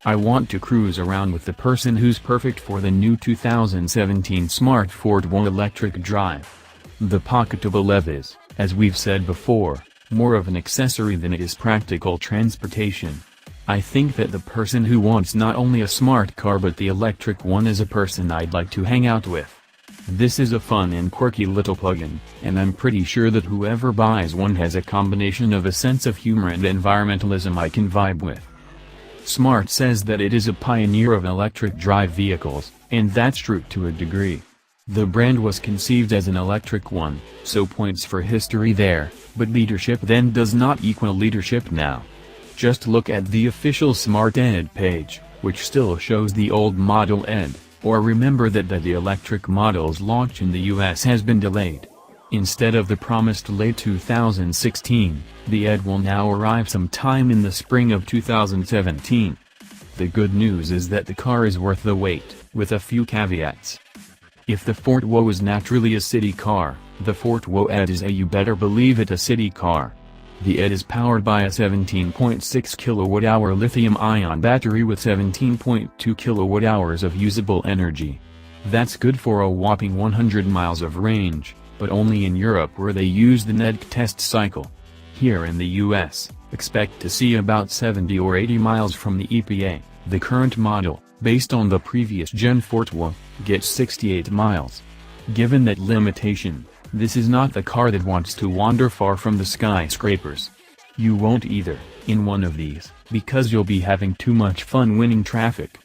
I want to cruise around with the person who's perfect for the new 2017 Smart Fortwo Electric Drive. The pocketable EV is, as we've said before, more of an accessory than it is practical transportation. I think that the person who wants not only a smart car but the electric one is a person I'd like to hang out with. This is a fun and quirky little plug-in, and I'm pretty sure that whoever buys one has a combination of a sense of humor and environmentalism I can vibe with. Smart says that it is a pioneer of electric drive vehicles, and that's true to a degree. The brand was conceived as an electric one, so points for history there, but leadership then does not equal leadership now. Just look at the official Smart ED page, which still shows the old model ED, or remember that the electric model's launch in the US has been delayed. Instead of the promised late 2016, the ED will now arrive sometime in the spring of 2017. The good news is that the car is worth the wait, with a few caveats. If the Fortwo is naturally a city car, the Fortwo ED is you better believe it a city car. The ED is powered by a 17.6 kWh lithium-ion battery with 17.2 kWh of usable energy. That's good for a whopping 100 miles of range, but only in Europe where they use the NED test cycle. Here in the US, expect to see about 70 or 80 miles from the EPA. The current model, based on the previous gen Fortwo, gets 68 miles. Given that limitation, this is not the car that wants to wander far from the skyscrapers. You won't either, in one of these, because you'll be having too much fun winning traffic.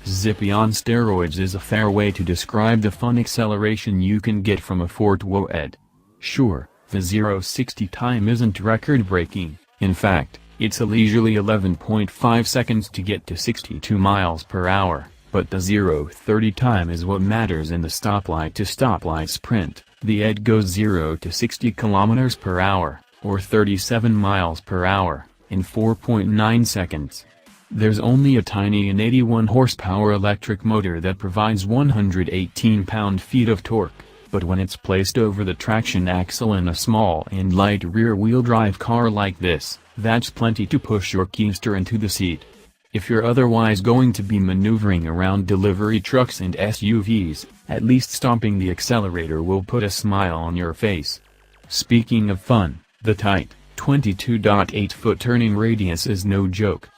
Zippy on steroids is a fair way to describe the fun acceleration you can get from a Fortwo ED. Sure, the 0-60 time isn't record-breaking, in fact, it's a leisurely 11.5 seconds to get to 62 miles per hour, but the 0-30 time is what matters in the stoplight-to-stoplight sprint. The ED goes 0 to 60 km per hour, or 37 miles per hour, in 4.9 seconds. There's only a tiny and 81 horsepower electric motor that provides 118 pound-feet of torque, but when it's placed over the traction axle in a small and light rear-wheel drive car like this, that's plenty to push your keister into the seat. If you're otherwise going to be maneuvering around delivery trucks and SUVs, at least stomping the accelerator will put a smile on your face. Speaking of fun, the tight, 22.8-foot turning radius is no joke.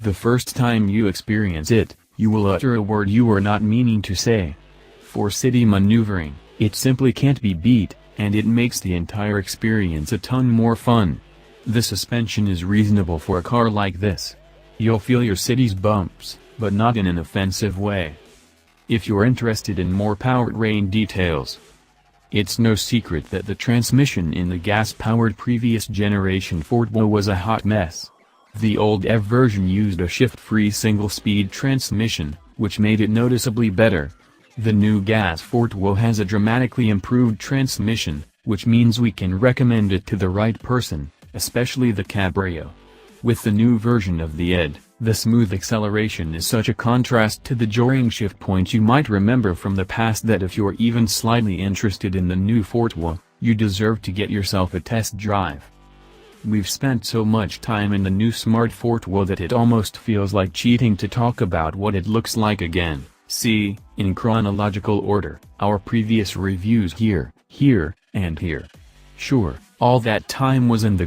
The first time you experience it, you will utter a word you were not meaning to say. For city maneuvering, it simply can't be beat, and it makes the entire experience a ton more fun. The suspension is reasonable for a car like this. You'll feel your city's bumps, but not in an offensive way. If you're interested in more powertrain details, it's no secret that the transmission in the gas-powered previous generation Fortwo was a hot mess. The old EV version used a shift-free single-speed transmission, which made it noticeably better. The new gas Fortwo has a dramatically improved transmission, which means we can recommend it to the right person, especially the Cabrio. With the new version of the ED, the smooth acceleration is such a contrast to the jarring shift point you might remember from the past that if you're even slightly interested in the new Fortwo, you deserve to get yourself a test drive. We've spent so much time in the new Smart Fortwo that it almost feels like cheating to talk about what it looks like again. See, in chronological order, our previous reviews here, and here. Sure, all that time was in the